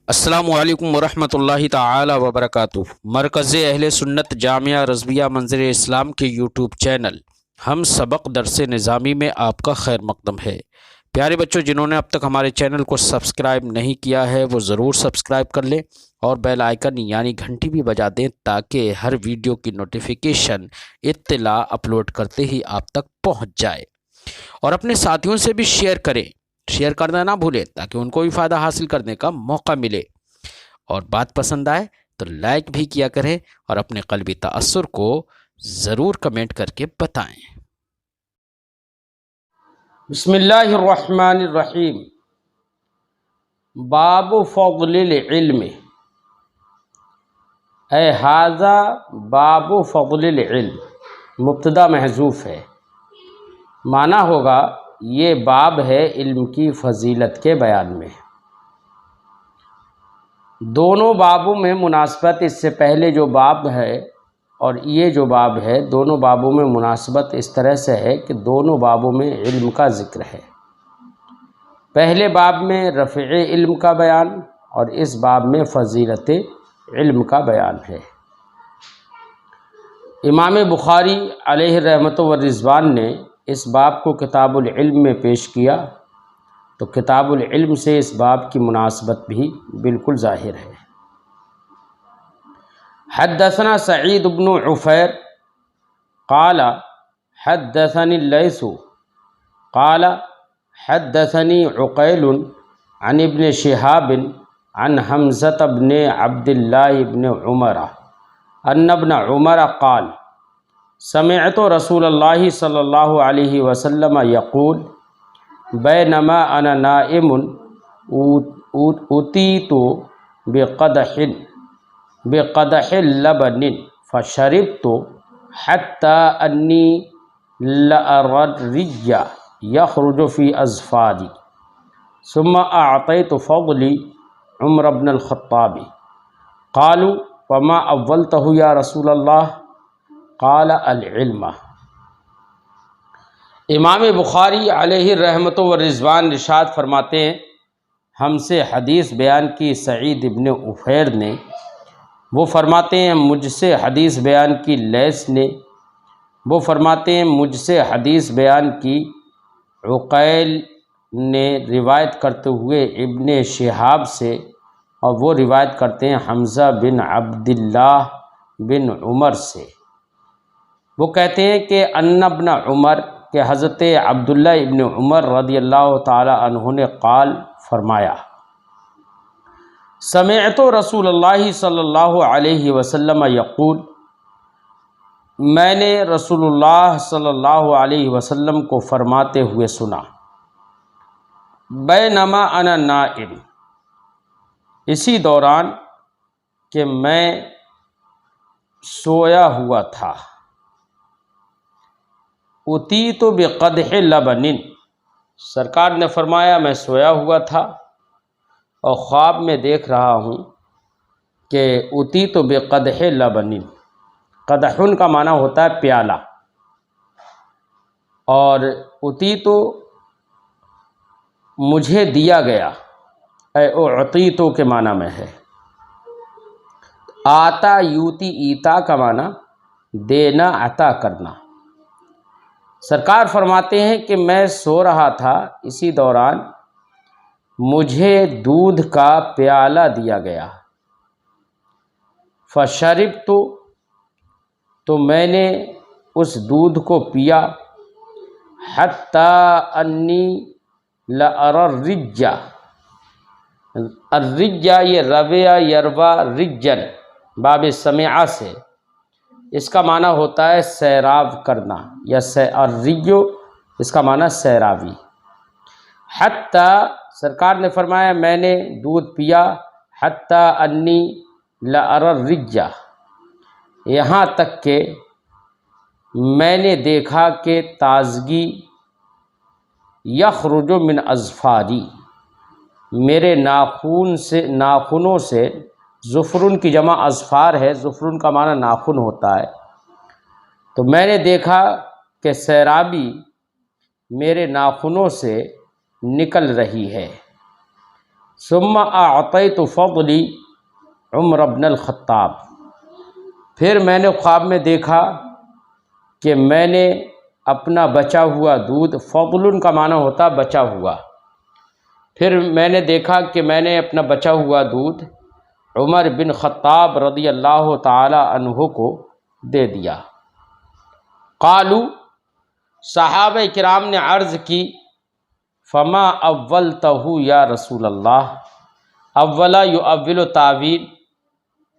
السلام علیکم ورحمۃ اللہ تعالی وبرکاتہ۔ مرکز اہل سنت جامعہ رضویہ منظر اسلام کے یوٹیوب چینل ہم سبق درس نظامی میں آپ کا خیر مقدم ہے۔ پیارے بچوں، جنہوں نے اب تک ہمارے چینل کو سبسکرائب نہیں کیا ہے وہ ضرور سبسکرائب کر لیں اور بیل آئیکن یعنی گھنٹی بھی بجا دیں تاکہ ہر ویڈیو کی نوٹیفیکیشن اطلاع اپلوڈ کرتے ہی آپ تک پہنچ جائے، اور اپنے ساتھیوں سے بھی شیئر کریں۔ شیئر کرنا نہ بھولیں تاکہ ان کو بھی فائدہ حاصل کرنے کا موقع ملے، اور بات پسند آئے تو لائک بھی کیا کریں اور اپنے قلبی تأثر کو ضرور کمنٹ کر کے بتائیں۔ بسم اللہ الرحمن الرحیم۔ باب فضل العلم، اے ھذا باب فضل العلم، مبتدا محذوف ہے، معنی ہوگا یہ باب ہے علم کی فضیلت کے بیان میں۔ دونوں بابوں میں مناسبت اس سے پہلے جو باب ہے اور یہ جو باب ہے، دونوں بابوں میں مناسبت اس طرح سے ہے کہ دونوں بابوں میں علم کا ذکر ہے۔ پہلے باب میں رفع علم کا بیان اور اس باب میں فضیلت علم کا بیان ہے۔ امام بخاری علیہ رحمت و رضوان نے اس باب کو کتاب العلم میں پیش کیا، تو کتاب العلم سے اس باب کی مناسبت بھی بالکل ظاہر ہے۔ حدثنا سعید بن عفیر قال حدثني الليث قال حدثني عقيل عن ابن شهاب عن حمزة بن عبد الله بن عمر أن ابن عمر قال سمعت رسول الله صلى الله عليه وسلم يقول بينما أنا نائم أتيت بقدح لبن فشربت حتى أني لأرى الرج يخرج في أظفاري ثم أعطيت فضلي عمر بن الخطاب قالوا وما أولته يا رسول الله قال العلم۔ امام بخاری علیہ رحمت و رضوان ارشاد فرماتے ہیں، ہم سے حدیث بیان کی سعید ابن عفیر نے، وہ فرماتے ہیں مجھ سے حدیث بیان کی لیث نے، وہ فرماتے ہیں مجھ سے حدیث بیان کی عقیل نے روایت کرتے ہوئے ابن شہاب سے، اور وہ روایت کرتے ہیں حمزہ بن عبداللہ بن عمر سے۔ وہ کہتے ہیں کہ ان ابن عمر، کہ حضرت عبداللہ ابن عمر رضی اللہ تعالی عنہ نے قال فرمایا، سمعت رسول اللہ صلی اللہ علیہ وسلم یقول، میں نے رسول اللہ صلی اللہ علیہ وسلم کو فرماتے ہوئے سنا، بینما انا نائم، اسی دوران کہ میں سویا ہوا تھا، اتیت بقدح لبن، سرکار نے فرمایا میں سویا ہوا تھا اور خواب میں دیکھ رہا ہوں کہ اتیت بقدح لبن، قدحن کا معنی ہوتا ہے پیالہ، اور اتیت مجھے دیا گیا، اے اعطیتو کے معنی میں ہے۔ آتا یوتی ایتا کا معنی دینا، عطا کرنا۔ سرکار فرماتے ہیں کہ میں سو رہا تھا، اسی دوران مجھے دودھ کا پیالہ دیا گیا، فشربت، تو میں نے اس دودھ کو پیا، حتی انی لأری الرج، الرج یہ رویہ یروا رجن باب سمعہ سے، اس کا معنی ہوتا ہے سیراب کرنا، یا الرج اس کا معنی سیرابی۔ حتی، سرکار نے فرمایا میں نے دودھ پیا، حتی انی لأری الرج، یہاں تک کہ میں نے دیکھا کہ تازگی، یخرج من اظفاری، میرے ناخنوں سے، ظفرن کی جمع اظفار ہے، ظفرن کا معنی ناخن ہوتا ہے، تو میں نے دیکھا کہ سیرابی میرے ناخنوں سے نکل رہی ہے۔ ثم اعطیت فضلی عمر بن الخطاب، پھر میں نے خواب میں دیکھا کہ میں نے اپنا بچا ہوا دودھ، فضل کا معنی ہوتا بچا ہوا، پھر میں نے دیکھا کہ میں نے اپنا بچا ہوا دودھ عمر بن خطاب رضی اللہ تعالی عنہ کو دے دیا۔ قالو، صحابہ کرام نے عرض کی، فما اولتہ یا رسول اللہ، اولا یؤول تعویل،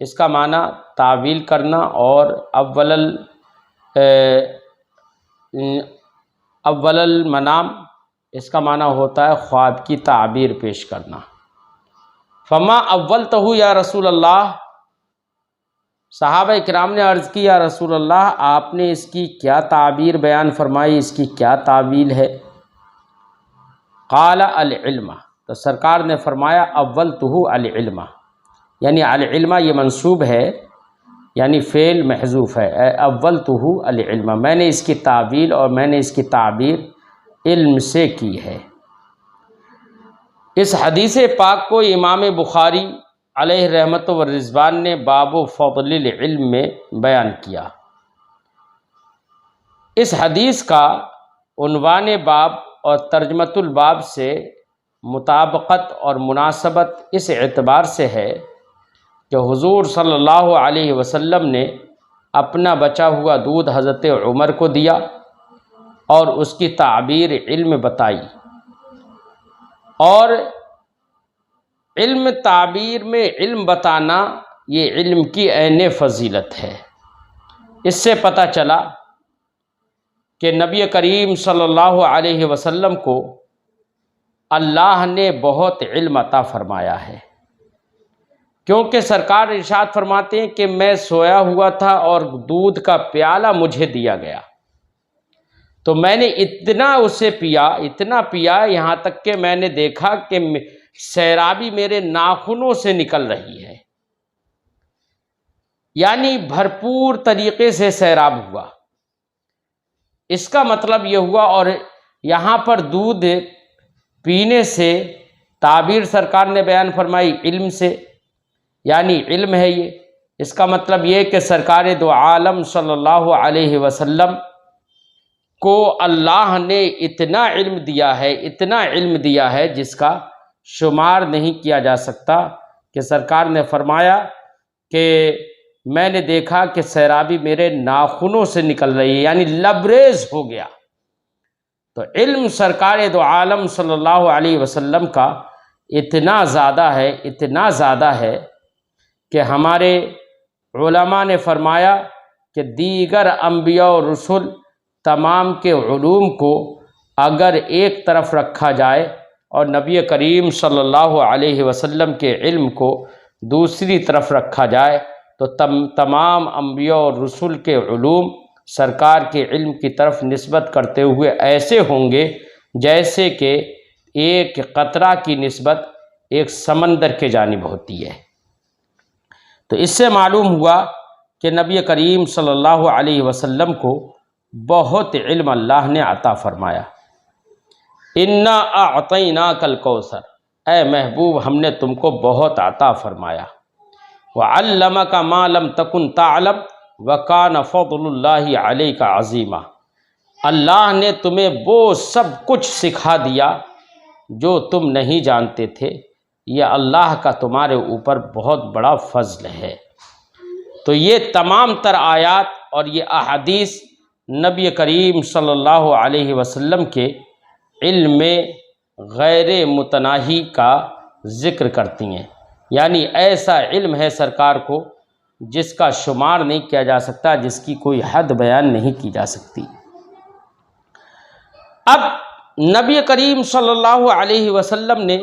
اس کا معنی تعویل کرنا، اور اول المنام اس کا معنی ہوتا ہے خواب کی تعبیر پیش کرنا۔ فما اولتہ یا رسول اللہ، صحابہ کرام نے عرض کی، یا رسول اللہ آپ نے اس کی کیا تعبیر بیان فرمائی، اس کی کیا تعویل ہے؟ قال العلم، تو سرکار نے فرمایا اولتہ العلم، یعنی العلم یہ منصوب ہے، یعنی فعل محذوف ہے، اولتہ العلم، میں نے اس کی تعویل اور میں نے اس کی تعبیر علم سے کی ہے۔ اس حدیث پاک کو امام بخاری علیہ رحمت و رضوان نے باب فضل العلم میں بیان کیا۔ اس حدیث کا عنوان باب اور ترجمۃ الباب سے مطابقت اور مناسبت اس اعتبار سے ہے کہ حضور صلی اللہ علیہ وسلم نے اپنا بچا ہوا دودھ حضرت عمر کو دیا اور اس کی تعبیر علم بتائی، اور علم تعبیر میں علم بتانا یہ علم کی عین فضیلت ہے۔ اس سے پتہ چلا کہ نبی کریم صلی اللہ علیہ وسلم کو اللہ نے بہت علم عطا فرمایا ہے، کیونکہ سرکار ارشاد فرماتے ہیں کہ میں سویا ہوا تھا اور دودھ کا پیالہ مجھے دیا گیا، تو میں نے اتنا اسے پیا، اتنا پیا، یہاں تک کہ میں نے دیکھا کہ سیرابی میرے ناخنوں سے نکل رہی ہے، یعنی بھرپور طریقے سے سیراب ہوا۔ اس کا مطلب یہ ہوا، اور یہاں پر دودھ پینے سے تعبیر سرکار نے بیان فرمائی علم سے، یعنی علم ہے یہ۔ اس کا مطلب یہ کہ سرکار دو عالم صلی اللہ علیہ وسلم کو اللہ نے اتنا علم دیا ہے، اتنا علم دیا ہے جس کا شمار نہیں کیا جا سکتا، کہ سرکار نے فرمایا کہ میں نے دیکھا کہ سیرابی میرے ناخنوں سے نکل رہی ہے، یعنی لبریز ہو گیا۔ تو علم سرکار دو عالم صلی اللہ علیہ وسلم کا اتنا زیادہ ہے، اتنا زیادہ ہے کہ ہمارے علماء نے فرمایا کہ دیگر انبیاء و رسول تمام کے علوم کو اگر ایک طرف رکھا جائے اور نبی کریم صلی اللہ علیہ وسلم کے علم کو دوسری طرف رکھا جائے تو تمام انبیاء اور رسول کے علوم سرکار کے علم کی طرف نسبت کرتے ہوئے ایسے ہوں گے جیسے کہ ایک قطرہ کی نسبت ایک سمندر کے جانب ہوتی ہے۔ تو اس سے معلوم ہوا کہ نبی کریم صلی اللہ علیہ وسلم کو بہت علم اللہ نے عطا فرمایا۔ انا اعطیناک الکوثر، اے محبوب ہم نے تم کو بہت عطا فرمایا۔ وعلمک ما لم تکن تعلم وکان فضل اللہ علیک عظیما، اللہ نے تمہیں وہ سب کچھ سکھا دیا جو تم نہیں جانتے تھے، یہ اللہ کا تمہارے اوپر بہت بڑا فضل ہے۔ تو یہ تمام تر آیات اور یہ احادیث نبی کریم صلی اللہ علیہ وسلم کے علم میں غیر متناہی کا ذکر کرتی ہیں، یعنی ایسا علم ہے سرکار کو جس کا شمار نہیں کیا جا سکتا، جس کی کوئی حد بیان نہیں کی جا سکتی۔ اب نبی کریم صلی اللہ علیہ وسلم نے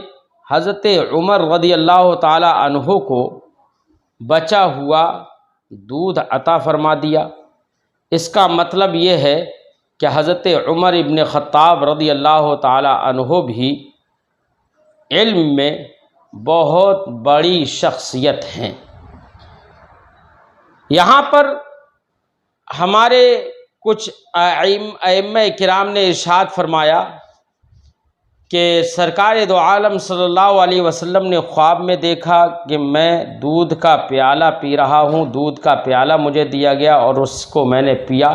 حضرت عمر رضی اللہ تعالی عنہ کو بچا ہوا دودھ عطا فرما دیا۔ اس کا مطلب یہ ہے کہ حضرت عمر ابن خطاب رضی اللہ تعالی عنہ بھی علم میں بہت بڑی شخصیت ہیں۔ یہاں پر ہمارے کچھ ائمہ کرام نے ارشاد فرمایا کہ سرکار دو عالم صلی اللہ علیہ وسلم نے خواب میں دیکھا کہ میں دودھ کا پیالہ پی رہا ہوں، دودھ کا پیالہ مجھے دیا گیا اور اس کو میں نے پیا،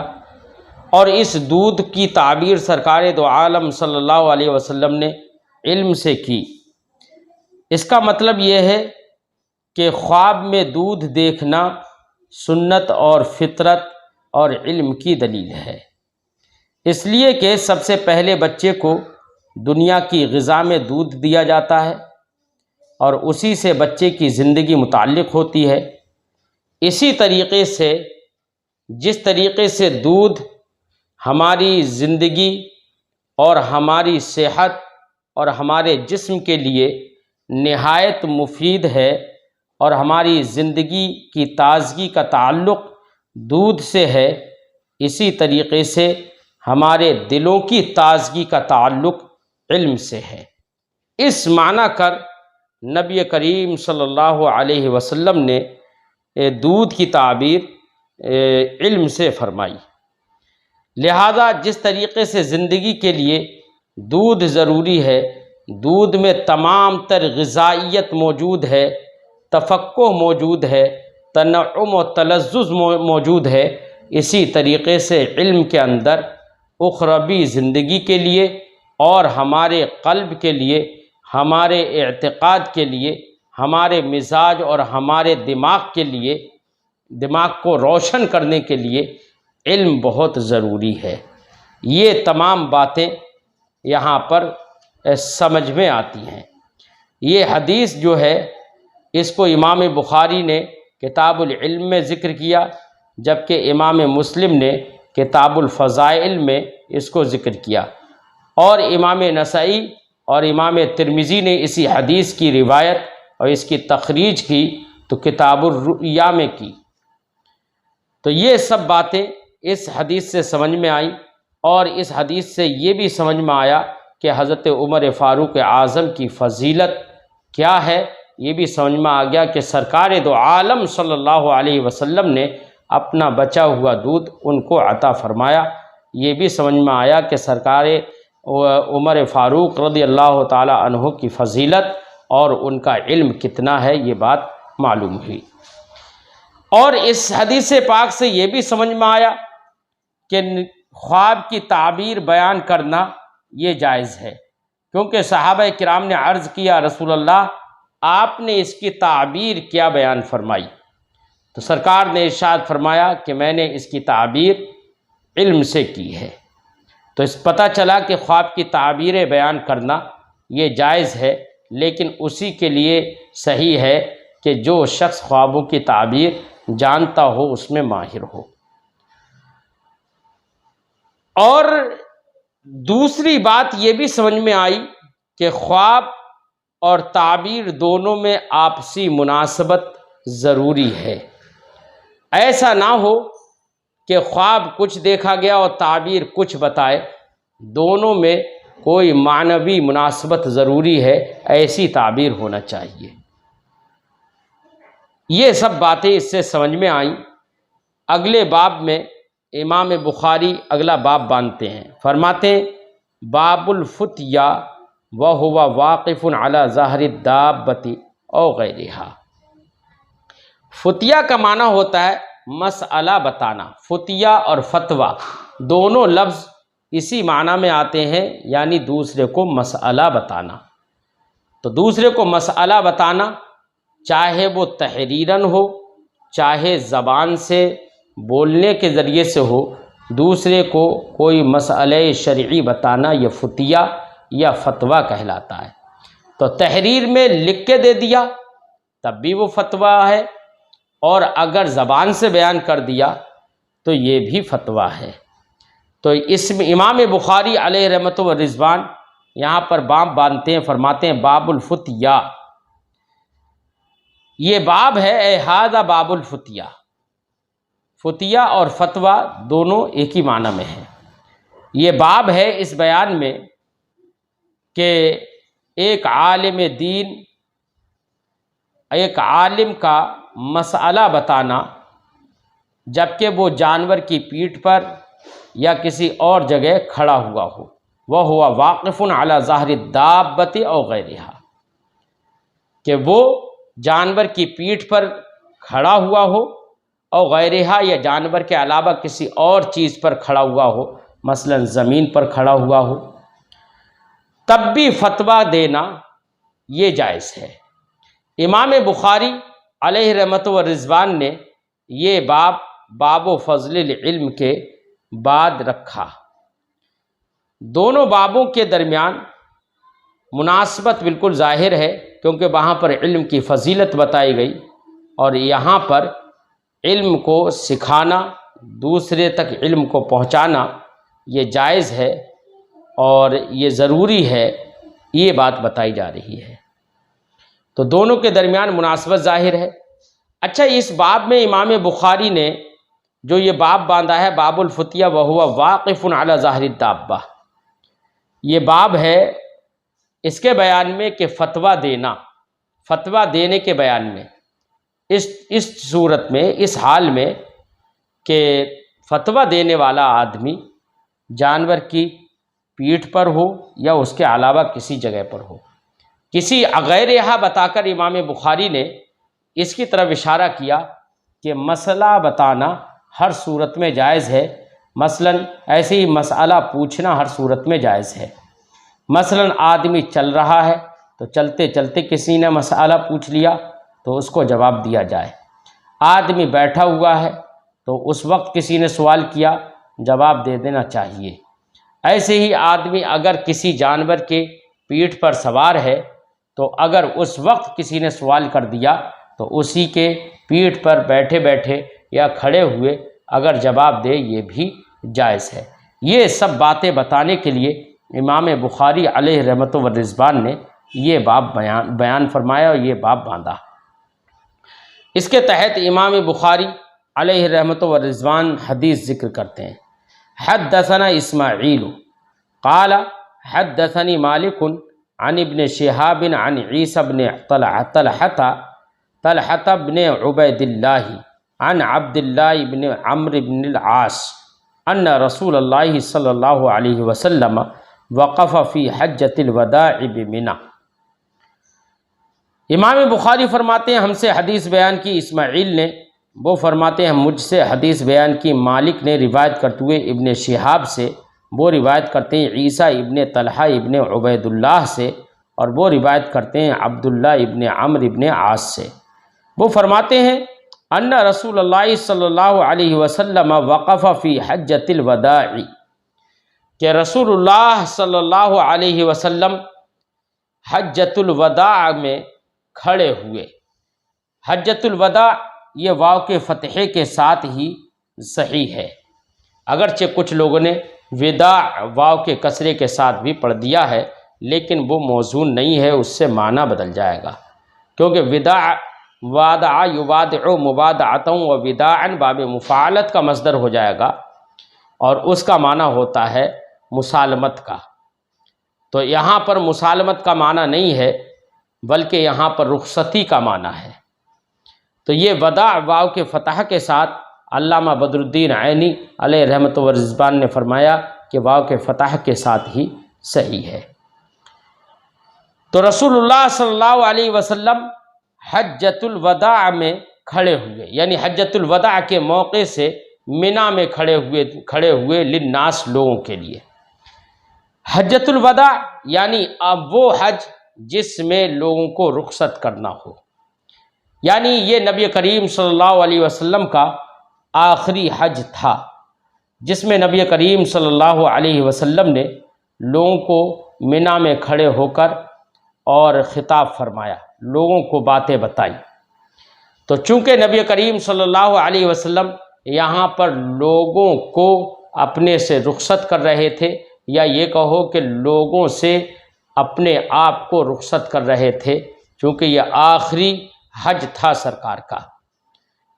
اور اس دودھ کی تعبیر سرکار دو عالم صلی اللہ علیہ وسلم نے علم سے کی۔ اس کا مطلب یہ ہے کہ خواب میں دودھ دیکھنا سنت اور فطرت اور علم کی دلیل ہے، اس لیے کہ سب سے پہلے بچے کو دنیا کی غذا میں دودھ دیا جاتا ہے اور اسی سے بچے کی زندگی متعلق ہوتی ہے۔ اسی طریقے سے جس طریقے سے دودھ ہماری زندگی اور ہماری صحت اور ہمارے جسم کے لیے نہایت مفید ہے اور ہماری زندگی کی تازگی کا تعلق دودھ سے ہے، اسی طریقے سے ہمارے دلوں کی تازگی کا تعلق علم سے ہے۔ اس معنی کر نبی کریم صلی اللہ علیہ وسلم نے دودھ کی تعبیر علم سے فرمائی۔ لہذا جس طریقے سے زندگی کے لیے دودھ ضروری ہے، دودھ میں تمام تر غذائیت موجود ہے، تفقہ موجود ہے، تنعم و تلذذ موجود ہے، اسی طریقے سے علم کے اندر اخروی زندگی کے لیے اور ہمارے قلب کے لیے، ہمارے اعتقاد کے لیے، ہمارے مزاج اور ہمارے دماغ کے لیے، دماغ کو روشن کرنے کے لیے علم بہت ضروری ہے۔ یہ تمام باتیں یہاں پر سمجھ میں آتی ہیں۔ یہ حدیث جو ہے اس کو امام بخاری نے کتاب العلم میں ذکر کیا، جبکہ امام مسلم نے کتاب الفضائل میں اس کو ذکر کیا، اور امام نسائی اور امام ترمذی نے اسی حدیث کی روایت اور اس کی تخریج کی تو کتاب الرؤیا میں کی۔ تو یہ سب باتیں اس حدیث سے سمجھ میں آئیں، اور اس حدیث سے یہ بھی سمجھ میں آیا کہ حضرت عمر فاروق اعظم کی فضیلت کیا ہے، یہ بھی سمجھ میں آ گیا کہ سرکار دو عالم صلی اللہ علیہ وسلم نے اپنا بچا ہوا دودھ ان کو عطا فرمایا۔ یہ بھی سمجھ میں آیا کہ سرکار عمر فاروق رضی اللہ تعالی عنہ کی فضیلت اور ان کا علم کتنا ہے، یہ بات معلوم ہوئی۔ اور اس حدیث پاک سے یہ بھی سمجھ میں آیا کہ خواب کی تعبیر بیان کرنا یہ جائز ہے، کیونکہ صحابہ کرام نے عرض کیا رسول اللہ آپ نے اس کی تعبیر کیا بیان فرمائی؟ تو سرکار نے ارشاد فرمایا کہ میں نے اس کی تعبیر علم سے کی ہے۔ تو اس پتہ چلا کہ خواب کی تعبیریں بیان کرنا یہ جائز ہے، لیکن اسی کے لیے صحیح ہے کہ جو شخص خوابوں کی تعبیر جانتا ہو، اس میں ماہر ہو۔ اور دوسری بات یہ بھی سمجھ میں آئی کہ خواب اور تعبیر دونوں میں آپسی مناسبت ضروری ہے۔ ایسا نہ ہو کہ خواب کچھ دیکھا گیا اور تعبیر کچھ بتائے، دونوں میں کوئی معنوی مناسبت ضروری ہے، ایسی تعبیر ہونا چاہیے۔ یہ سب باتیں اس سے سمجھ میں آئیں۔ اگلے باب میں امام بخاری اگلا باب باندھتے ہیں، فرماتے ہیں باب الفتیا وہو واقف علی ظہر الدابۃ او غیرہا۔ فتیا کا معنی ہوتا ہے مسئلہ بتانا۔ فتیا اور فتویٰ دونوں لفظ اسی معنی میں آتے ہیں، یعنی دوسرے کو مسئلہ بتانا۔ تو دوسرے کو مسئلہ بتانا، چاہے وہ تحریراً ہو، چاہے زبان سے بولنے کے ذریعے سے ہو، دوسرے کو کوئی مسئلہ شرعی بتانا یہ فتیہ یا فتویٰ کہلاتا ہے۔ تو تحریر میں لکھ کے دے دیا تب بھی وہ فتویٰ ہے، اور اگر زبان سے بیان کر دیا تو یہ بھی فتویٰ ہے۔ تو اس میں امام بخاری علیہ رحمۃ و رضوان یہاں پر باب باندھتے ہیں، فرماتے ہیں باب الفتیا، یہ باب ہے اے ھذا باب الفتیا۔ فتیا اور فتویٰ دونوں ایک ہی معنی میں ہیں۔ یہ باب ہے اس بیان میں کہ ایک عالم دین، ایک عالم کا مسئلہ بتانا، جبکہ وہ جانور کی پیٹھ پر یا کسی اور جگہ کھڑا ہوا ہو، وہو واقف علی ظہر الدابۃ او غیرہا، کہ وہ جانور کی پیٹھ پر کھڑا ہوا ہو، اور غیرہا یا جانور کے علاوہ کسی اور چیز پر کھڑا ہوا ہو، مثلا زمین پر کھڑا ہوا ہو، تب بھی فتویٰ دینا یہ جائز ہے۔ امام بخاری علیہ رحمت و رضوان نے یہ باب و فضل العلم کے بعد رکھا۔ دونوں بابوں کے درمیان مناسبت بالکل ظاہر ہے، کیونکہ وہاں پر علم کی فضیلت بتائی گئی، اور یہاں پر علم کو سکھانا، دوسرے تک علم کو پہنچانا یہ جائز ہے اور یہ ضروری ہے، یہ بات بتائی جا رہی ہے۔ تو دونوں کے درمیان مناسبت ظاہر ہے۔ اچھا، اس باب میں امام بخاری نے جو یہ باب باندھا ہے، باب الفتیہ وہو واقف علی ظاہر الدابہ، یہ باب ہے اس کے بیان میں کہ فتویٰ دینا، فتویٰ دینے کے بیان میں، اس صورت میں، اس حال میں کہ فتویٰ دینے والا آدمی جانور کی پیٹھ پر ہو یا اس کے علاوہ کسی جگہ پر ہو۔ کسی غیرہا بتا کر امام بخاری نے اس کی طرف اشارہ کیا کہ مسئلہ بتانا ہر صورت میں جائز ہے، مثلا ایسے ہی مسئلہ پوچھنا ہر صورت میں جائز ہے۔ مثلا آدمی چل رہا ہے تو چلتے چلتے کسی نے مسئلہ پوچھ لیا تو اس کو جواب دیا جائے، آدمی بیٹھا ہوا ہے تو اس وقت کسی نے سوال کیا، جواب دے دینا چاہیے۔ ایسے ہی آدمی اگر کسی جانور کے پیٹھ پر سوار ہے تو اگر اس وقت کسی نے سوال کر دیا تو اسی کے پیٹھ پر بیٹھے بیٹھے یا کھڑے ہوئے اگر جواب دے، یہ بھی جائز ہے۔ یہ سب باتیں بتانے کے لیے امام بخاری علیہ رحمت و رضوان نے یہ باب بیان فرمایا اور یہ باب باندھا۔ اس کے تحت امام بخاری علیہ رحمت و رضوان حدیث ذکر کرتے ہیں۔ حدثنا اسماعیل قال حدثني مالک عن ابن شہاب عن عیسی بن طلحة بن عبید اللہ عن عبد اللہ بن عمرو بن العاص ان رسول اللہ صلی اللہ علیہ وسلم وقف فی حجۃ الوداع بمنی۔ امام بخاری فرماتے ہیں ہم سے حدیث بیان کی اسماعیل نے، وہ فرماتے ہیں مجھ سے حدیث بیان کی مالک نے روایت کرتے ہوئے ابن شہاب سے، وہ روایت کرتے ہیں عیسیٰ ابن طلحہ ابن عبید اللہ سے، اور وہ روایت کرتے ہیں عبداللہ ابن عمرو ابن عاص سے۔ وہ فرماتے ہیں ان رسول اللہ صلی اللہ علیہ وسلم وقف فی حجۃ الوداع، کہ رسول اللہ صلی اللہ علیہ وسلم حجۃ الوداع میں کھڑے ہوئے۔ حجۃ الوداع یہ واو کے فتحے کے ساتھ ہی صحیح ہے، اگرچہ کچھ لوگوں نے وداع واو کے کسرے کے ساتھ بھی پڑھ دیا ہے، لیکن وہ موزون نہیں ہے، اس سے معنی بدل جائے گا، کیونکہ وداع وادع یوادع مبادعۃ و وداعا باب مفاعلت کا مصدر ہو جائے گا، اور اس کا معنی ہوتا ہے مسالمت کا۔ تو یہاں پر مسالمت کا معنی نہیں ہے، بلکہ یہاں پر رخصتی کا معنی ہے۔ تو یہ وداع واو کے فتح کے ساتھ علامہ بدر الدین عینی علیہ رحمت و رضوان نے فرمایا کہ واو کے فتح کے ساتھ ہی صحیح ہے۔ تو رسول اللہ صلی اللہ علیہ وسلم حجۃ الوداع میں کھڑے ہوئے، یعنی حجۃ الوداع کے موقع سے منی میں کھڑے ہوئے للناس، لوگوں کے لیے۔ حجۃ الوداع یعنی اب وہ حج جس میں لوگوں کو رخصت کرنا ہو، یعنی یہ نبی کریم صلی اللہ علیہ وسلم کا آخری حج تھا، جس میں نبی کریم صلی اللہ علیہ وسلم نے لوگوں کو منی میں کھڑے ہو کر اور خطاب فرمایا، لوگوں کو باتیں بتائی۔ تو چونکہ نبی کریم صلی اللہ علیہ وسلم یہاں پر لوگوں کو اپنے سے رخصت کر رہے تھے، یا یہ کہو کہ لوگوں سے اپنے آپ کو رخصت کر رہے تھے، چونکہ یہ آخری حج تھا سرکار کا،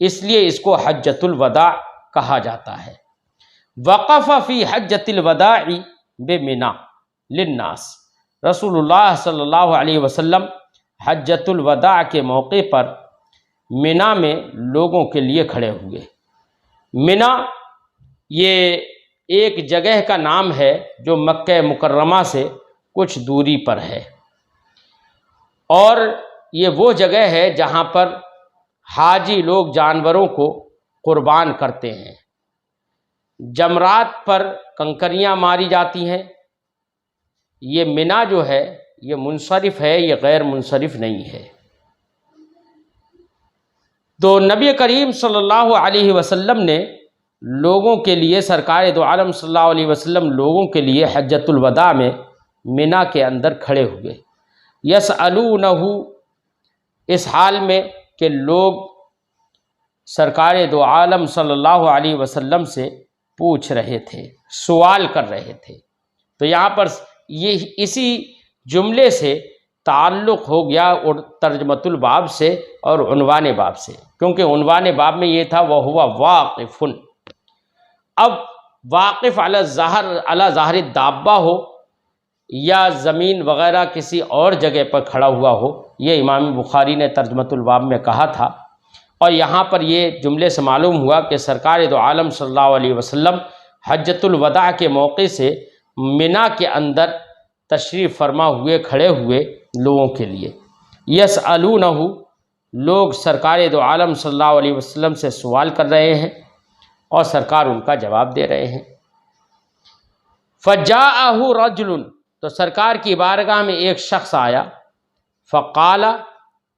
اس لیے اس کو حجۃ الوداع کہا جاتا ہے۔ وقف فی حجۃ الوداع بمنی للناس، رسول اللہ صلی اللہ علیہ وسلم حجۃ الوداع کے موقع پر منی میں لوگوں کے لیے کھڑے ہوئے۔ منی یہ ایک جگہ کا نام ہے جو مکہ مکرمہ سے کچھ دوری پر ہے، اور یہ وہ جگہ ہے جہاں پر حاجی لوگ جانوروں کو قربان کرتے ہیں۔ جمرات پر کنکریاں ماری جاتی ہیں۔ یہ منا جو ہے یہ منصرف ہے، یہ غیر منصرف نہیں ہے۔ تو نبی کریم صلی اللہ علیہ وسلم نے لوگوں کے لیے، سرکار دو عالم صلی اللہ علیہ وسلم لوگوں کے لیے حجۃ الوداع میں منا کے اندر کھڑے ہوئے، یسألونہ، اس حال میں کہ لوگ سرکار دو عالم صلی اللہ علیہ وسلم سے پوچھ رہے تھے، سوال کر رہے تھے۔ تو یہاں پر یہ اسی جملے سے تعلق ہو گیا اور ترجمۃ الباب سے اور عنوان باب سے، کیونکہ عنوان باب میں یہ تھا وَهُوَ واقف۔ اب واقف علی ظہر الدابہ ہو یا زمین وغیرہ کسی اور جگہ پر کھڑا ہوا ہو، یہ امام بخاری نے ترجمۃ الباب میں کہا تھا، اور یہاں پر یہ جملے سے معلوم ہوا کہ سرکار دو عالم صلی اللہ علیہ وسلم حجۃ الوداع کے موقع سے منا کے اندر تشریف فرما ہوئے کھڑے ہوئے لوگوں کے لیے۔ یسألونہ، لوگ سرکار دو عالم صلی اللہ علیہ وسلم سے سوال کر رہے ہیں اور سرکار ان کا جواب دے رہے ہیں۔ فجاءہ رجل، تو سرکار کی بارگاہ میں ایک شخص آیا، فقال،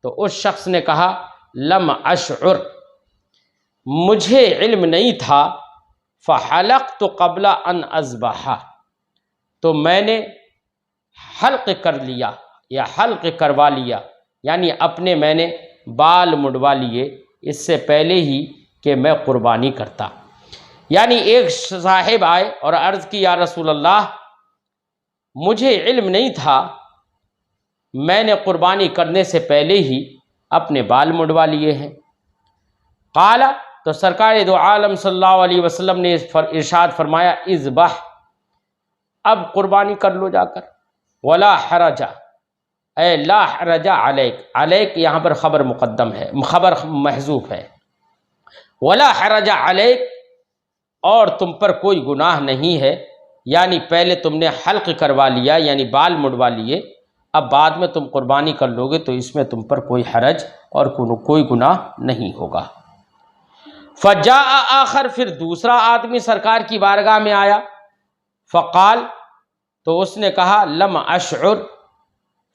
تو اس شخص نے کہا، لم اشعر، مجھے علم نہیں تھا، فحلقت قبل ان اذبح، تو میں نے حلق کر لیا یا حلق کروا لیا، یعنی اپنے میں نے بال مڈوا لیے اس سے پہلے ہی کہ میں قربانی کرتا۔ یعنی ایک صاحب آئے اور عرض کی، یا رسول اللہ، مجھے علم نہیں تھا، میں نے قربانی کرنے سے پہلے ہی اپنے بال مڈوا لیے ہیں۔ قال، تو سرکار دو عالم صلی اللہ علیہ وسلم نے ارشاد فرمایا، اذبح، اب قربانی کر لو جا کر، ولا حرج، اے لا حرج علیک، علیک یہاں پر خبر مقدم ہے، خبر محذوف ہے، ولا حرج علیک، اور تم پر کوئی گناہ نہیں ہے، یعنی پہلے تم نے حلق کروا لیا یعنی بال مڈوا لیے، اب بعد میں تم قربانی کر لو گے تو اس میں تم پر کوئی حرج اور کوئی گناہ نہیں ہوگا۔ فجاء آخر، پھر دوسرا آدمی سرکار کی بارگاہ میں آیا، فقال، تو اس نے کہا، لم اشعر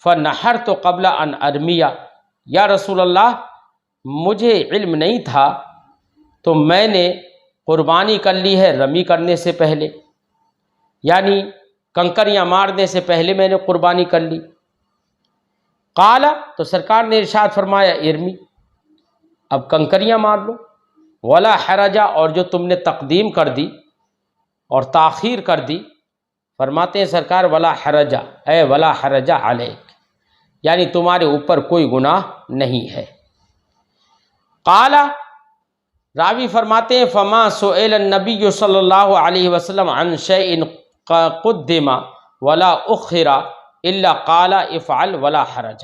فنحرت قبل ان ارمیہ، یا رسول اللہ، مجھے علم نہیں تھا تو میں نے قربانی کر لی ہے رمی کرنے سے پہلے، یعنی کنکریاں مارنے سے پہلے میں نے قربانی کر لی۔ قال، تو سرکار نے ارشاد فرمایا، ارمی، اب کنکریاں مار لو، ولا حرج، اور جو تم نے تقدیم کر دی اور تاخیر کر دی، فرماتے ہیں سرکار، ولا حرج، اے ولا حرج علیک، یعنی تمہارے اوپر کوئی گناہ نہیں ہے۔ قال، راوی فرماتے ہیں، فما سئل النبی صلی اللہ علیہ وسلم عن شیء قدم ولا اخر الا قال افعل ولا حرج۔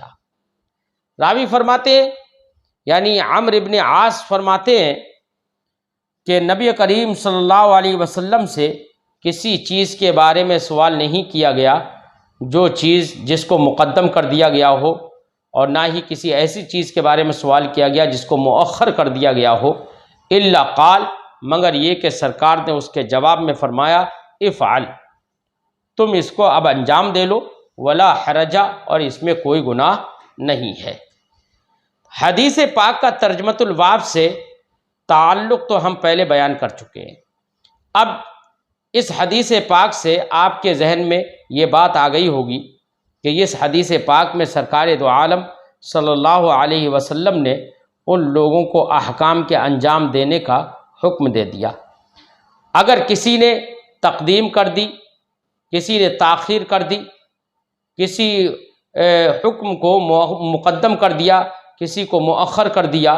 راوی فرماتے ہیں، یعنی عمرو بن عاص فرماتے ہیں کہ نبی کریم صلی اللہ علیہ وسلم سے کسی چیز کے بارے میں سوال نہیں کیا گیا جو چیز جس کو مقدم کر دیا گیا ہو، اور نہ ہی کسی ایسی چیز کے بارے میں سوال کیا گیا جس کو مؤخر کر دیا گیا ہو، الا قال، مگر یہ کہ سرکار نے اس کے جواب میں فرمایا، افعل، تم اس کو اب انجام دے لو، ولا حرج، اور اس میں کوئی گناہ نہیں ہے۔ حدیث پاک کا ترجمۃ الباب سے تعلق تو ہم پہلے بیان کر چکے ہیں۔ اب اس حدیث پاک سے آپ کے ذہن میں یہ بات آ گئی ہوگی کہ اس حدیث پاک میں سرکار دو عالم صلی اللہ علیہ وسلم نے ان لوگوں کو احکام کے انجام دینے کا حکم دے دیا۔ اگر کسی نے تقدیم کر دی، کسی نے تاخیر کر دی، کسی حکم کو مقدم کر دیا، کسی کو مؤخر کر دیا،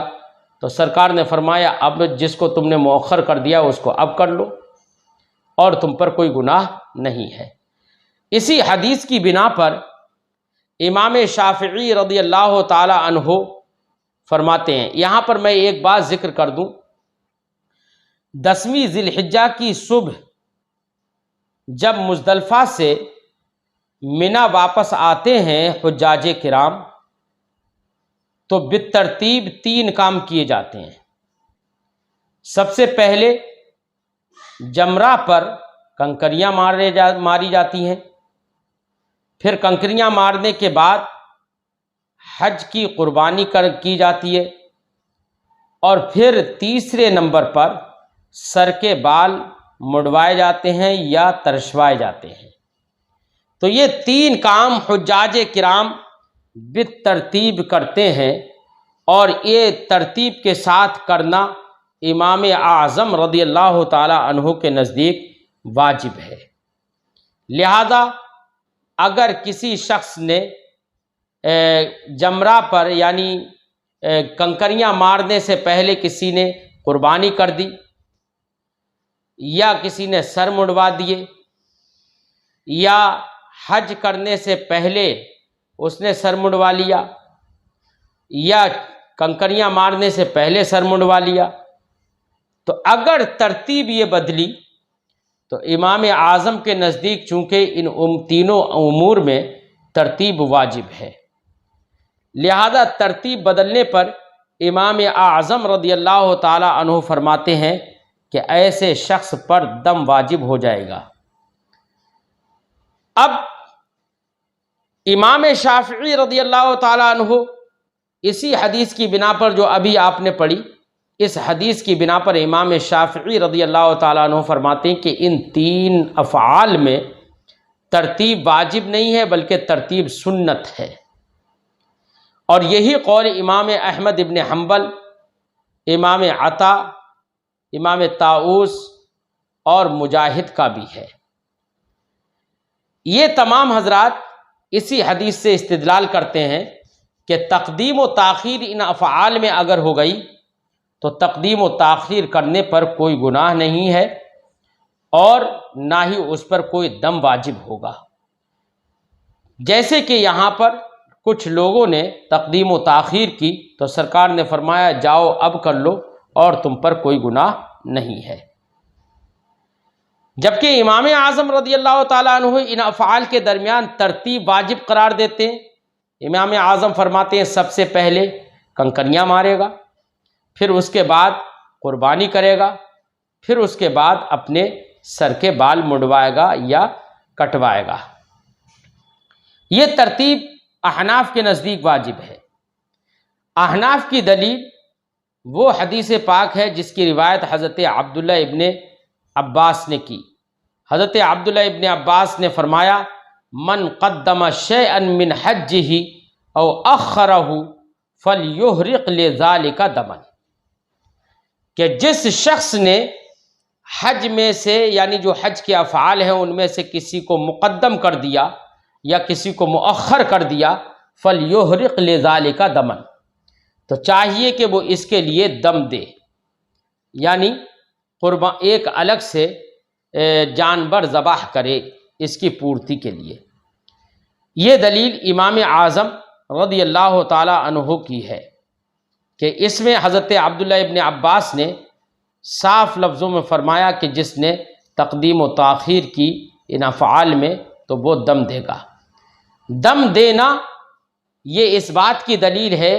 تو سرکار نے فرمایا، اب جس کو تم نے مؤخر کر دیا اس کو اب کر لو، اور تم پر کوئی گناہ نہیں ہے۔ اسی حدیث کی بنا پر امام شافعی رضی اللہ تعالی عنہ فرماتے ہیں، یہاں پر میں ایک بات ذکر کر دوں، 10ویں ذی الحجہ کی صبح جب مزدلفہ سے منا واپس آتے ہیں حجاج کرام تو بالترتیب 3 کام کیے جاتے ہیں۔ سب سے پہلے جمرہ پر کنکریاں ماری جاتی ہیں، پھر کنکریاں مارنے کے بعد حج کی قربانی کی جاتی ہے، اور پھر تیسرے نمبر پر سر کے بال مڑوائے جاتے ہیں یا ترشوائے جاتے ہیں۔ تو یہ 3 کام حجاج کرام بالترتیب کرتے ہیں، اور یہ ترتیب کے ساتھ کرنا امام اعظم رضی اللہ تعالی عنہ کے نزدیک واجب ہے۔ لہذا اگر کسی شخص نے جمرہ پر یعنی کنکریاں مارنے سے پہلے کسی نے قربانی کر دی، یا کسی نے سر مڑوا دیے، یا حج کرنے سے پہلے اس نے سر مڑوا لیا، یا کنکریاں مارنے سے پہلے سر مڑوا لیا، تو اگر ترتیب یہ بدلی تو امام اعظم کے نزدیک چونکہ ان تینوں امور میں ترتیب واجب ہے، لہذا ترتیب بدلنے پر امام اعظم رضی اللہ تعالی عنہ فرماتے ہیں کہ ایسے شخص پر دم واجب ہو جائے گا۔ اب امام شافعی رضی اللہ تعالی عنہ اسی حدیث کی بنا پر جو ابھی آپ نے پڑھی، اس حدیث کی بنا پر امام شافعی رضی اللہ تعالیٰ عنہ فرماتے ہیں کہ ان 3 افعال میں ترتیب واجب نہیں ہے بلکہ ترتیب سنت ہے، اور یہی قول امام احمد ابن حنبل، امام عطا، امام طاؤس اور مجاہد کا بھی ہے۔ یہ تمام حضرات اسی حدیث سے استدلال کرتے ہیں کہ تقدیم و تاخیر ان افعال میں اگر ہو گئی تو تقدیم و تاخیر کرنے پر کوئی گناہ نہیں ہے، اور نہ ہی اس پر کوئی دم واجب ہوگا۔ جیسے کہ یہاں پر کچھ لوگوں نے تقدیم و تاخیر کی تو سرکار نے فرمایا جاؤ اب کر لو اور تم پر کوئی گناہ نہیں ہے، جبکہ امام اعظم رضی اللہ تعالیٰ عنہ ان افعال کے درمیان ترتیب واجب قرار دیتے ہیں۔ امام اعظم فرماتے ہیں سب سے پہلے کنکریاں مارے گا، پھر اس کے بعد قربانی کرے گا، پھر اس کے بعد اپنے سر کے بال مڑوائے گا یا کٹوائے گا۔ یہ ترتیب احناف کے نزدیک واجب ہے۔ احناف کی دلیل وہ حدیث پاک ہے جس کی روایت حضرت عبداللہ ابن عباس نے کی۔ حضرت عبداللہ ابن عباس نے فرمایا من قدم شیئا من حجہ او اخرہ فلیحرق لذالک دما، کہ جس شخص نے حج میں سے یعنی جو حج کے افعال ہیں ان میں سے کسی کو مقدم کر دیا یا کسی کو مؤخر کر دیا، فلیحرق لذالک دما، تو چاہیے کہ وہ اس کے لیے دم دے، یعنی ایک الگ سے جانور ذبح کرے اس کی پورتی کے لیے۔ یہ دلیل امام اعظم رضی اللہ تعالی عنہ کی ہے کہ اس میں حضرت عبداللہ ابن عباس نے صاف لفظوں میں فرمایا کہ جس نے تقدیم و تاخیر کی ان افعال میں تو وہ دم دے گا۔ دم دینا یہ اس بات کی دلیل ہے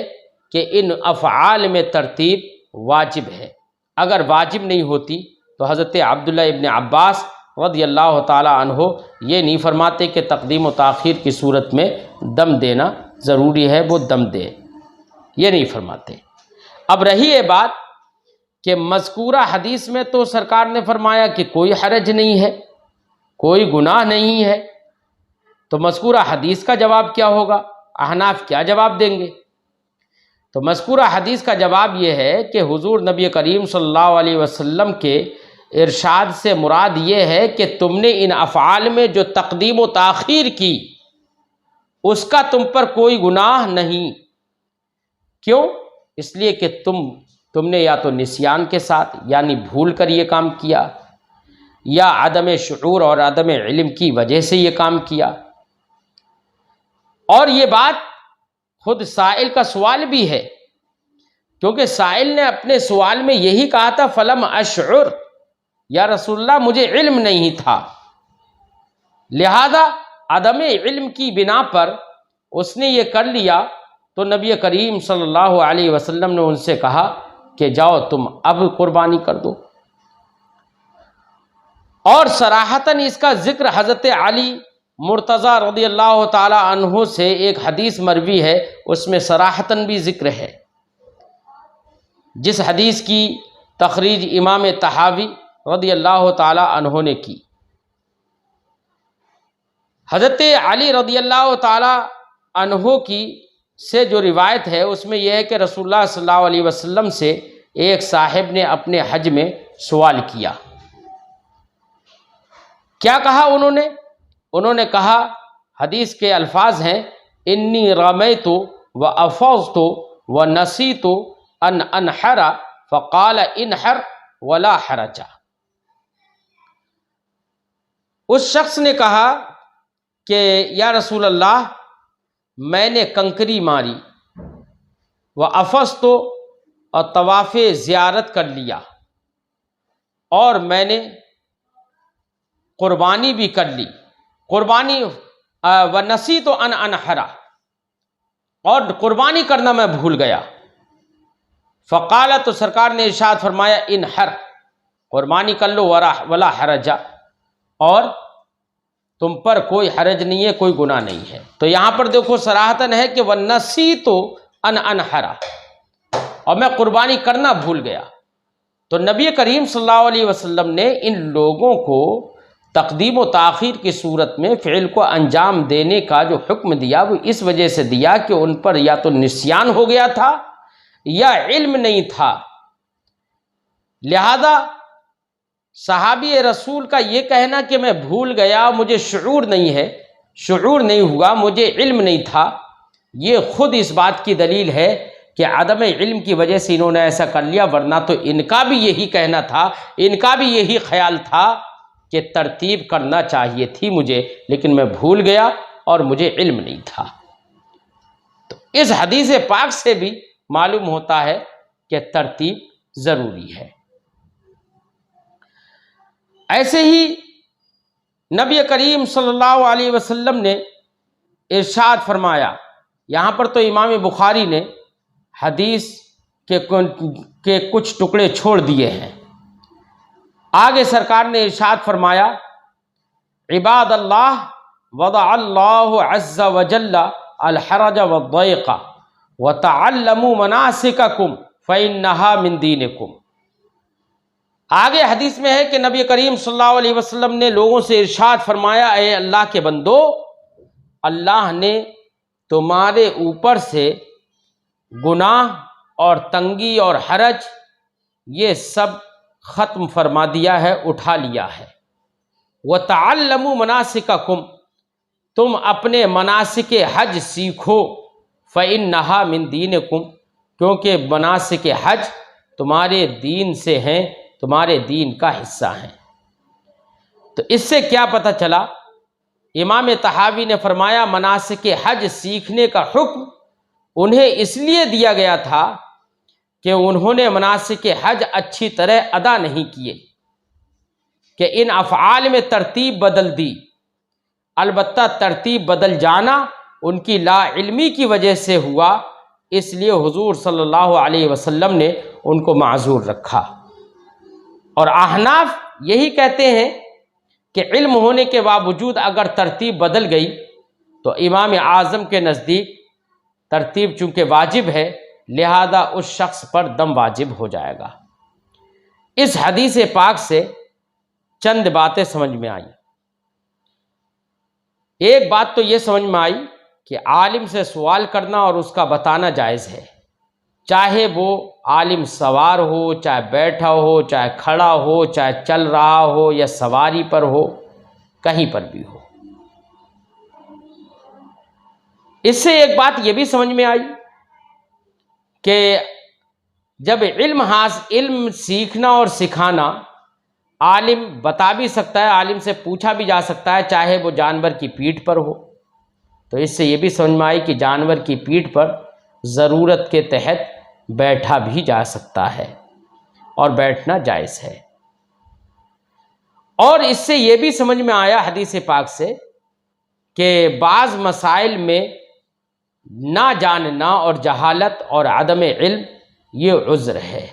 کہ ان افعال میں ترتیب واجب ہے۔ اگر واجب نہیں ہوتی تو حضرت عبداللہ ابن عباس رضی اللہ تعالی عنہ یہ نہیں فرماتے کہ تقدیم و تاخیر کی صورت میں دم دینا ضروری ہے، وہ دم دے، یہ نہیں فرماتے۔ اب رہی یہ بات کہ مذکورہ حدیث میں تو سرکار نے فرمایا کہ کوئی حرج نہیں ہے، کوئی گناہ نہیں ہے، تو مذکورہ حدیث کا جواب کیا ہوگا؟ احناف کیا جواب دیں گے؟ تو مذکورہ حدیث کا جواب یہ ہے کہ حضور نبی کریم صلی اللہ علیہ وسلم کے ارشاد سے مراد یہ ہے کہ تم نے ان افعال میں جو تقدیم و تاخیر کی اس کا تم پر کوئی گناہ نہیں۔ کیوں؟ اس لیے کہ تم نے یا تو نسیان کے ساتھ یعنی بھول کر یہ کام کیا، یا عدم شعور اور عدم علم کی وجہ سے یہ کام کیا۔ اور یہ بات خود سائل کا سوال بھی ہے، کیونکہ سائل نے اپنے سوال میں یہی کہا تھا فلم اشعر، یا رسول اللہ مجھے علم نہیں تھا، لہذا عدم علم کی بنا پر اس نے یہ کر لیا تو نبی کریم صلی اللہ علیہ وسلم نے ان سے کہا کہ جاؤ تم اب قربانی کر دو۔ اور صراحتاً اس کا ذکر حضرت علی مرتضیٰ رضی اللہ تعالی عنہ سے ایک حدیث مروی ہے، اس میں صراحتاً بھی ذکر ہے، جس حدیث کی تخریج امام طحاوی رضی اللہ تعالی عنہ نے کی۔ حضرت علی رضی اللہ تعالی عنہ کی سے جو روایت ہے اس میں یہ ہے کہ رسول اللہ صلی اللہ علیہ وسلم سے ایک صاحب نے اپنے حج میں سوال کیا۔ کیا کہا انہوں نے کہا، حدیث کے الفاظ ہیں، انی رمیت و افوزت و نسیت ان انحر فقال انحر ولا حرج۔ اس شخص نے کہا کہ یا رسول اللہ، میں نے کنکری ماری، وہ افزت اور طواف زیارت کر لیا، اور میں نے قربانی بھی کر لی، قربانی و نسیت ان انحرا، اور قربانی کرنا میں بھول گیا۔ فقال، تو سرکار نے ارشاد فرمایا، انحر، قربانی کر لو، ولا حرج، اور تم پر کوئی حرج نہیں ہے، کوئی گناہ نہیں ہے۔ تو یہاں پر دیکھو صراحتاً ہے کہ وَنَسِیتُ أَنْ أَنْحَرَ، اور میں قربانی کرنا بھول گیا۔ تو نبی کریم صلی اللہ علیہ وسلم نے ان لوگوں کو تقدیم و تاخیر کی صورت میں فعل کو انجام دینے کا جو حکم دیا وہ اس وجہ سے دیا کہ ان پر یا تو نسیان ہو گیا تھا یا علم نہیں تھا۔ لہذا صحابی رسول کا یہ کہنا کہ میں بھول گیا، مجھے شعور نہیں ہوا، مجھے علم نہیں تھا، یہ خود اس بات کی دلیل ہے کہ عدم علم کی وجہ سے انہوں نے ایسا کر لیا، ورنہ تو ان کا بھی یہی کہنا تھا، ان کا بھی یہی خیال تھا کہ ترتیب کرنا چاہیے تھی مجھے، لیکن میں بھول گیا اور مجھے علم نہیں تھا۔ تو اس حدیث پاک سے بھی معلوم ہوتا ہے کہ ترتیب ضروری ہے۔ ایسے ہی نبی کریم صلی اللہ علیہ وسلم نے ارشاد فرمایا، یہاں پر تو امام بخاری نے حدیث کے کچھ ٹکڑے چھوڑ دیے ہیں، آگے سرکار نے ارشاد فرمایا، عباد اللہ وضع اللہ عز وجل الحرج والضیق وتعلموا مناسککم فإنہا من دینکم۔ آگے حدیث میں ہے کہ نبی کریم صلی اللہ علیہ وسلم نے لوگوں سے ارشاد فرمایا، اے اللہ کے بندو، اللہ نے تمہارے اوپر سے گناہ اور تنگی اور حرج یہ سب ختم فرما دیا ہے، اٹھا لیا ہے۔ وَتَعَلَّمُوا مَنَاسِكَكُمْ، تم اپنے مناسک حج سیکھو، فَإِنَّهَا مِن دِينِكُمْ، کیونکہ مناسک حج تمہارے دین سے ہیں، تمہارے دین کا حصہ ہیں۔ تو اس سے کیا پتہ چلا؟ امام طحاوی نے فرمایا مناسک حج سیکھنے کا حکم انہیں اس لیے دیا گیا تھا کہ انہوں نے مناسک حج اچھی طرح ادا نہیں کیے، کہ ان افعال میں ترتیب بدل دی۔ البتہ ترتیب بدل جانا ان کی لا علمی کی وجہ سے ہوا، اس لیے حضور صلی اللہ علیہ وسلم نے ان کو معذور رکھا۔ اور احناف یہی کہتے ہیں کہ علم ہونے کے باوجود اگر ترتیب بدل گئی تو امام اعظم کے نزدیک ترتیب چونکہ واجب ہے، لہذا اس شخص پر دم واجب ہو جائے گا۔ اس حدیث پاک سے چند باتیں سمجھ میں آئیں۔ ایک بات تو یہ سمجھ میں آئی کہ عالم سے سوال کرنا اور اس کا بتانا جائز ہے، چاہے وہ عالم سوار ہو، چاہے بیٹھا ہو، چاہے کھڑا ہو، چاہے چل رہا ہو یا سواری پر ہو، کہیں پر بھی ہو۔ اس سے ایک بات یہ بھی سمجھ میں آئی کہ جب علم سیکھنا اور سکھانا عالم بتا بھی سکتا ہے، عالم سے پوچھا بھی جا سکتا ہے، چاہے وہ جانور کی پیٹھ پر ہو، تو اس سے یہ بھی سمجھ میں آئی کہ جانور کی پیٹھ پر ضرورت کے تحت بیٹھا بھی جا سکتا ہے اور بیٹھنا جائز ہے۔ اور اس سے یہ بھی سمجھ میں آیا حدیث پاک سے کہ بعض مسائل میں نہ جاننا اور جہالت اور عدم علم یہ عذر ہے۔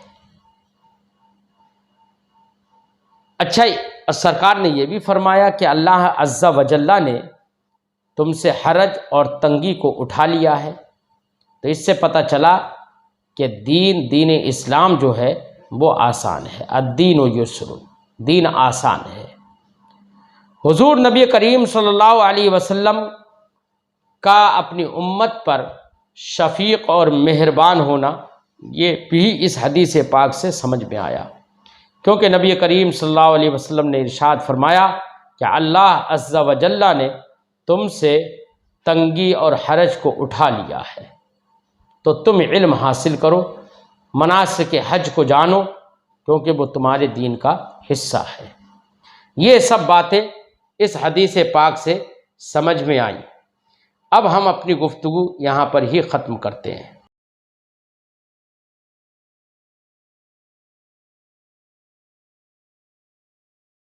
اچھا، سرکار نے یہ بھی فرمایا کہ اللہ عز و جل نے تم سے حرج اور تنگی کو اٹھا لیا ہے، تو اس سے پتہ چلا کہ دین اسلام جو ہے وہ آسان ہے۔ الدین یسر، دین آسان ہے۔ حضور نبی کریم صلی اللہ علیہ وسلم کا اپنی امت پر شفیق اور مہربان ہونا یہ بھی اس حدیث پاک سے سمجھ میں آیا، کیونکہ نبی کریم صلی اللہ علیہ وسلم نے ارشاد فرمایا کہ اللہ عز و جل نے تم سے تنگی اور حرج کو اٹھا لیا ہے، تو تم علم حاصل کرو، مناسک حج کو جانو، کیونکہ وہ تمہارے دین کا حصہ ہے۔ یہ سب باتیں اس حدیث پاک سے سمجھ میں آئیں۔ اب ہم اپنی گفتگو یہاں پر ہی ختم کرتے ہیں۔